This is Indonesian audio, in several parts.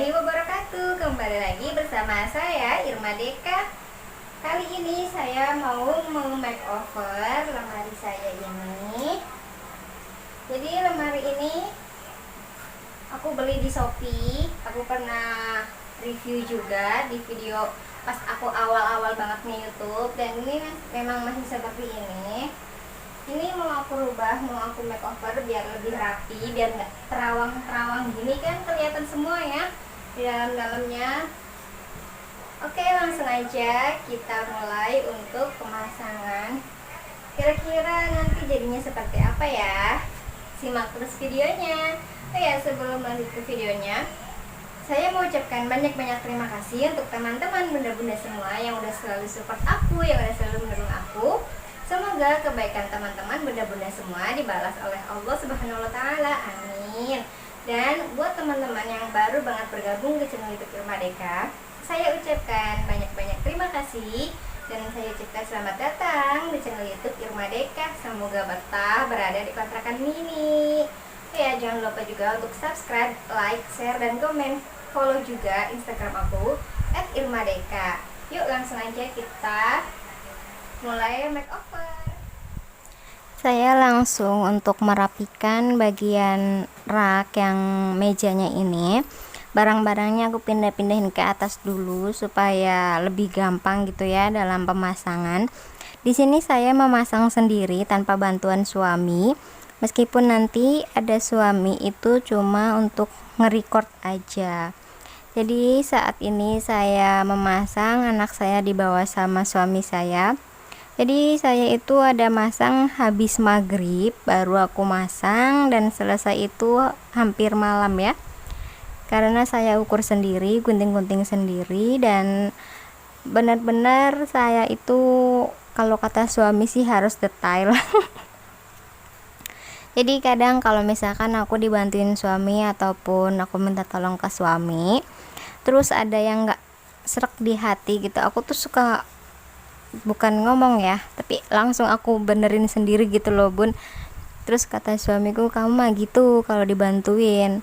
warahmatullahi wabarakatuh. Kembali lagi bersama saya Irma Deka. Kali ini saya mau makeover lemari saya ini. Jadi lemari ini aku beli di Shopee. Aku pernah review juga di video pas aku awal-awal banget nih YouTube. Dan ini memang masih seperti ini. Ini mau aku rubah, mau aku makeover biar lebih rapi, biar nggak terawang-terawang gini kan, kelihatan semua ya di dalam-dalamnya. Oke, langsung aja kita mulai untuk pemasangan. Kira-kira nanti jadinya seperti apa ya? Simak terus videonya. Oh ya, sebelum lanjut ke videonya, saya mau ucapkan banyak-banyak terima kasih untuk teman-teman bunda-bunda semua yang udah selalu support aku, yang udah selalu mendukung aku. Semoga kebaikan teman-teman bunda-bunda semua dibalas oleh Allah Subhanahu wa Ta'ala. Amin. Dan buat teman-teman yang baru banget bergabung ke channel YouTube Irma Deka, saya ucapkan banyak-banyak terima kasih. Dan saya ucapkan selamat datang di channel YouTube Irma Deka. Semoga betah berada di kontrakan mini. Ya, jangan lupa juga untuk subscribe, like, share, dan komen. Follow juga Instagram aku @irmadeka. Yuk langsung aja kita mulai makeover. Saya langsung untuk merapikan bagian rak yang mejanya ini. Barang-barangnya aku pindah-pindahin ke atas dulu supaya lebih gampang gitu ya dalam pemasangan. Di sini saya memasang sendiri tanpa bantuan suami. Meskipun nanti ada suami itu cuma untuk nge-record aja. Jadi saat ini saya memasang, anak saya dibawa sama suami saya. Jadi saya itu ada masang habis maghrib, baru aku masang, dan selesai itu hampir malam ya. Karena saya ukur sendiri, gunting-gunting sendiri, dan benar-benar saya itu kalau kata suami sih harus detail. Jadi kadang kalau misalkan aku dibantuin suami ataupun aku minta tolong ke suami, terus ada yang nggak serak di hati gitu, aku tuh suka bukan ngomong ya, tapi langsung aku benerin sendiri gitu loh bun. Terus kata suamiku, kamu mah gitu kalau dibantuin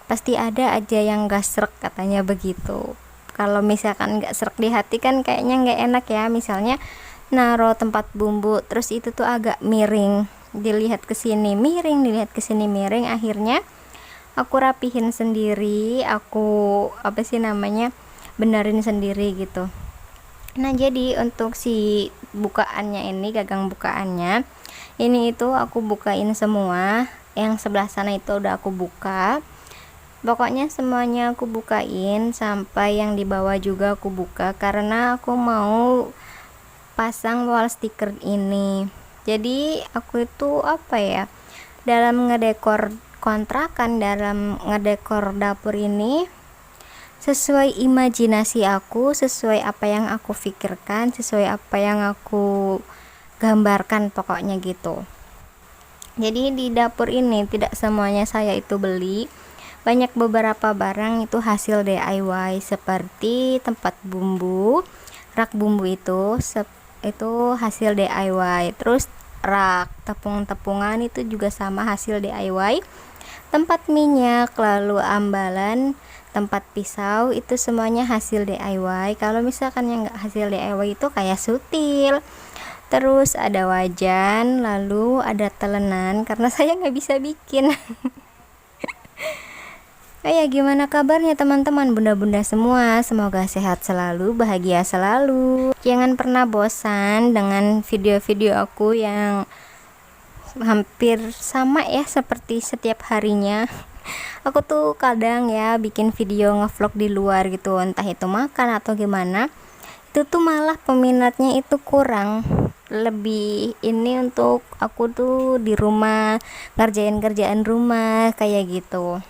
pasti ada aja yang gak serak, katanya begitu. Kalau misalkan gak serak di hati kan kayaknya gak enak ya. Misalnya naro tempat bumbu terus itu tuh agak miring, dilihat ke sini miring, dilihat ke sini miring, akhirnya aku rapihin sendiri, aku benerin sendiri gitu. Nah, jadi untuk si bukaannya ini, gagang bukaannya ini itu aku bukain semua. Yang sebelah sana itu udah aku buka. Pokoknya semuanya aku bukain, sampai yang di bawah juga aku buka karena aku mau pasang wall sticker ini. Jadi aku itu dalam ngedekor kontrakan, dalam ngedekor dapur ini sesuai imajinasi aku, sesuai apa yang aku pikirkan, sesuai apa yang aku gambarkan, pokoknya gitu. Jadi di dapur ini tidak semuanya saya itu beli, banyak beberapa barang itu hasil DIY, seperti tempat bumbu, rak bumbu itu hasil DIY, terus rak tepung-tepungan itu juga sama hasil DIY, tempat minyak, lalu ambalan, tempat pisau itu semuanya hasil DIY. Kalau misalkan yang nggak hasil DIY itu kayak sutil, terus ada wajan, lalu ada telenan karena saya nggak bisa bikin. Gimana kabarnya teman-teman bunda-bunda semua? Semoga sehat selalu, bahagia selalu. Jangan pernah bosan dengan video-video aku yang hampir sama ya seperti setiap harinya. Aku tuh kadang ya bikin video ngevlog di luar gitu, entah itu makan atau gimana, itu tuh malah peminatnya itu kurang. Lebih ini untuk aku tuh di rumah ngerjain kerjaan rumah kayak gitu.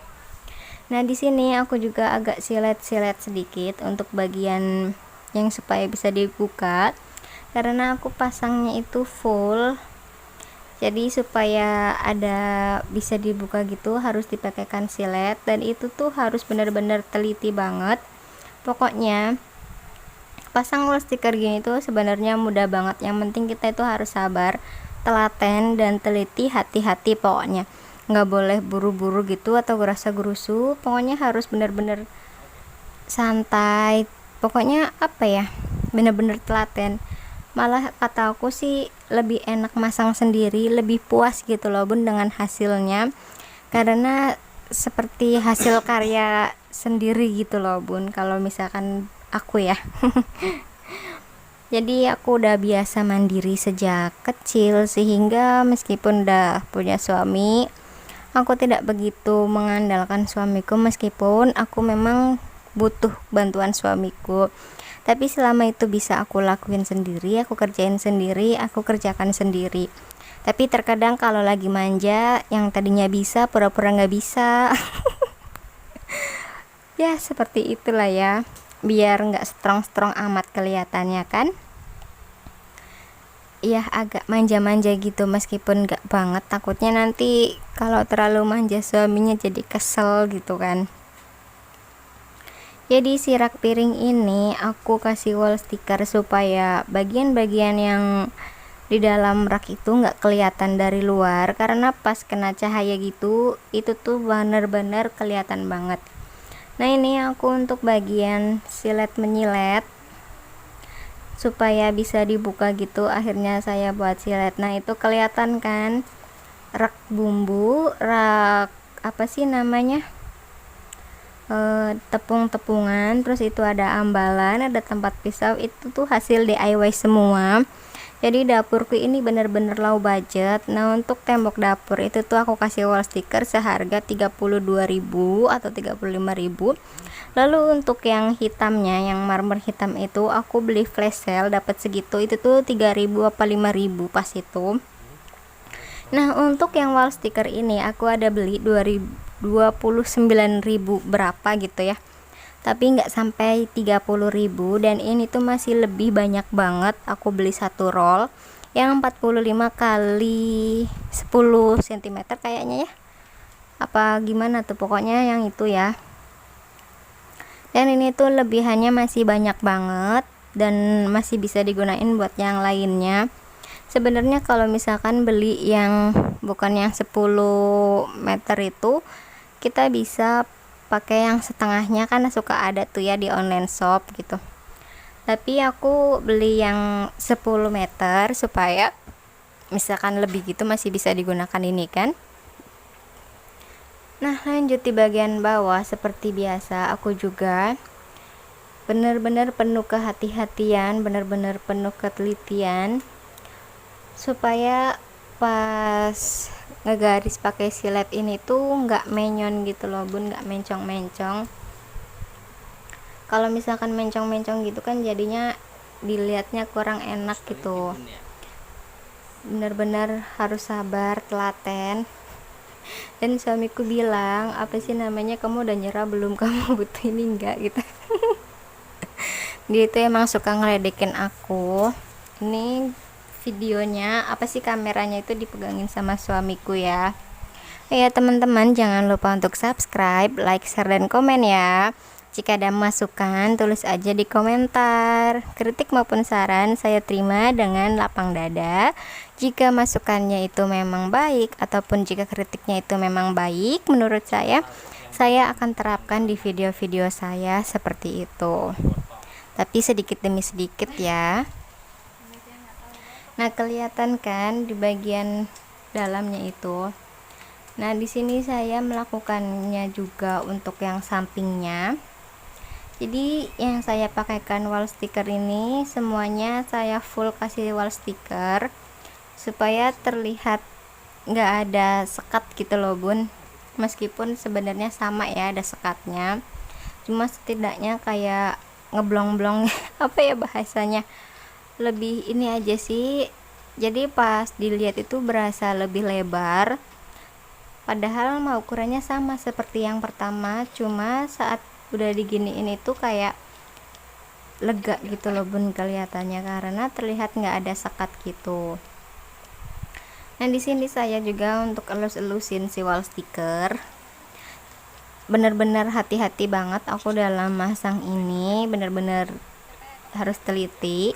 Nah, di sini aku juga agak silet-silet sedikit untuk bagian yang supaya bisa dibuka, karena aku pasangnya itu full. Jadi supaya ada bisa dibuka gitu harus dipakaikan silet, dan itu tuh harus benar-benar teliti banget. Pokoknya pasang wall sticker gini tuh sebenarnya mudah banget, yang penting kita itu harus sabar, telaten, dan teliti, hati-hati pokoknya. Nggak boleh buru-buru gitu atau gerasa gerusu, pokoknya harus benar-benar santai, pokoknya apa ya, bener-bener telaten. Malah kata aku sih lebih enak masang sendiri, lebih puas gitu loh bun dengan hasilnya, karena seperti hasil karya sendiri gitu loh bun kalau misalkan aku ya. Jadi aku udah biasa mandiri sejak kecil, sehingga meskipun udah punya suami, aku tidak begitu mengandalkan suamiku, meskipun aku memang butuh bantuan suamiku. Tapi selama itu bisa aku lakuin sendiri, aku kerjain sendiri, aku kerjakan sendiri. Tapi terkadang kalau lagi manja, yang tadinya bisa pura-pura nggak bisa. Ya seperti itulah ya, biar nggak strong-strong amat kelihatannya kan. Ya agak manja-manja gitu, meskipun nggak banget, takutnya nanti kalau terlalu manja suaminya jadi kesel gitu kan. Jadi si rak piring ini aku kasih wall sticker supaya bagian-bagian yang di dalam rak itu nggak kelihatan dari luar, karena pas kena cahaya gitu itu tuh bener-bener kelihatan banget. Nah ini aku untuk bagian silet menyilet supaya bisa dibuka gitu, akhirnya saya buat silet. Nah itu kelihatan kan rak bumbu, rak apa sih namanya, tepung-tepungan, terus itu ada ambalan, ada tempat pisau, itu tuh hasil DIY semua. Jadi dapurku ini bener-bener low budget. Nah untuk tembok dapur itu tuh aku kasih wall sticker seharga 32.000 atau 35.000. Lalu untuk yang hitamnya, yang marmer hitam itu aku beli flash sale dapat segitu, itu tuh 3.000 apa 5.000 pas itu. Nah untuk yang wall sticker ini aku ada beli 29.000 berapa gitu ya, tapi nggak sampai 30.000, dan ini tuh masih lebih banyak banget. Aku beli satu roll yang 45 kali 10 cm kayaknya ya, apa gimana tuh, pokoknya yang itu ya. Dan ini tuh lebihannya masih banyak banget dan masih bisa digunain buat yang lainnya. Sebenarnya kalau misalkan beli yang bukan yang 10 meter itu, kita bisa pakai yang setengahnya, kan suka ada tuh ya di online shop gitu. Tapi aku beli yang 10 meter supaya misalkan lebih gitu masih bisa digunakan ini kan. Nah lanjut di bagian bawah, seperti biasa aku juga bener-bener penuh kehati-hatian, bener-bener penuh ketelitian supaya pas ngegaris pakai silet ini tuh nggak menyon gitu loh bun, nggak mencong-mencong. Kalau misalkan mencong-mencong gitu kan jadinya dilihatnya kurang enak gitu. Bener-bener harus sabar, telaten. Dan suamiku bilang, apa sih namanya, kamu udah nyerah belum, kamu butuh ini enggak gitu. Dia itu emang suka ngeledekin aku. Ini videonya, apa sih, kameranya itu dipegangin sama suamiku ya. Ya teman-teman, jangan lupa untuk subscribe, like, share, dan komen ya. Jika ada masukan, tulis aja di komentar. Kritik maupun saran saya terima dengan lapang dada. Jika masukannya itu memang baik, ataupun jika kritiknya itu memang baik menurut saya akan terapkan di video-video saya seperti itu. Tapi sedikit demi sedikit ya. Nah kelihatan kan di bagian dalamnya itu. Nah di sini saya melakukannya juga untuk yang sampingnya. Jadi yang saya pakaikan wall sticker ini semuanya saya full kasih wall sticker supaya terlihat nggak ada sekat gitu loh bun. Meskipun sebenarnya sama ya ada sekatnya, cuma setidaknya kayak ngeblong-blong apa ya bahasanya, lebih ini aja sih. Jadi pas dilihat itu berasa lebih lebar, padahal mau ukurannya sama seperti yang pertama, cuma saat udah diginiin itu kayak lega gitu loh bun kelihatannya, karena terlihat nggak ada sekat gitu. Nah di sini saya juga untuk elus-elusin si wall sticker, bener-bener hati-hati banget aku dalam masang ini, bener-bener harus teliti.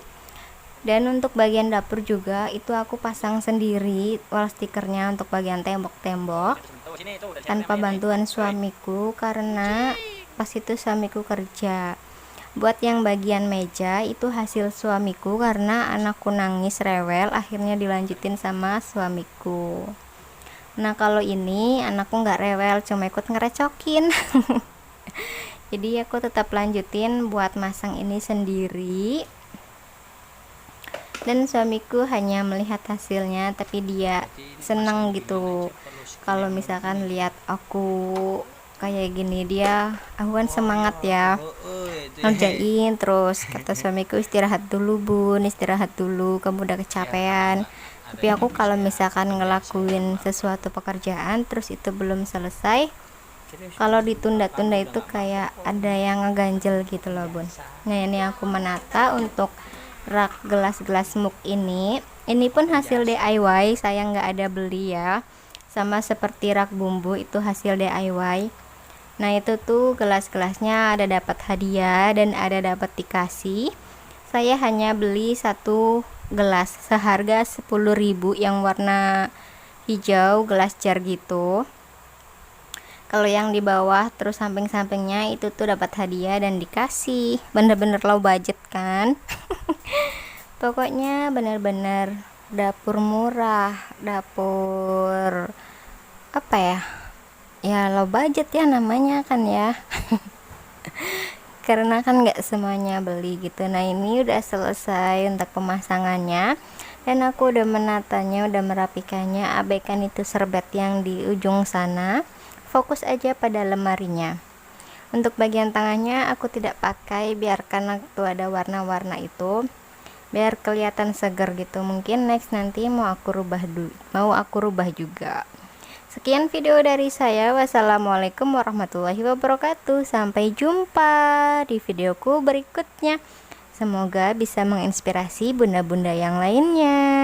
Dan untuk bagian dapur juga itu aku pasang sendiri wall stickernya untuk bagian tembok-tembok tanpa bantuan suamiku, karena pas itu suamiku kerja. Buat yang bagian meja itu hasil suamiku karena anakku nangis rewel, akhirnya dilanjutin sama suamiku. Nah kalau ini anakku nggak rewel, cuma ikut ngerecokin. Jadi aku tetap lanjutin buat masang ini sendiri. Dan suamiku hanya melihat hasilnya, tapi dia seneng gitu kalau misalkan lihat aku kayak gini. Dia aku kan semangat ya ngerjain. Terus kata suamiku, istirahat dulu bun, istirahat dulu, kamu udah kecapean. Tapi aku kalau misalkan ngelakuin sesuatu pekerjaan terus itu belum selesai, kalau ditunda-tunda itu kayak ada yang ngeganjel gitu loh bun. Nah ini aku menata untuk rak gelas-gelas mug ini pun hasil DIY, saya nggak ada beli ya. Sama seperti rak bumbu itu hasil DIY. Nah itu tuh gelas-gelasnya ada dapat hadiah dan ada dapat dikasih. Saya hanya beli satu gelas seharga 10.000 yang warna hijau, gelas jar gitu. Kalau yang di bawah terus samping-sampingnya itu tuh dapat hadiah dan dikasih. Bener-bener low budget kan. Pokoknya bener-bener dapur murah, dapur apa ya, ya low budget ya namanya kan ya. Karena kan nggak semuanya beli gitu. Nah ini udah selesai untuk pemasangannya dan aku udah menatanya, udah merapikannya. Abaikan itu serbet yang di ujung sana, fokus aja pada lemarinya. Untuk bagian tangannya aku tidak pakai, biarkan tuh ada warna-warna itu biar kelihatan seger gitu. Mungkin next nanti mau aku rubah juga. Sekian video dari saya. Wassalamualaikum warahmatullahi wabarakatuh. Sampai jumpa di videoku berikutnya. Semoga bisa menginspirasi bunda-bunda yang lainnya.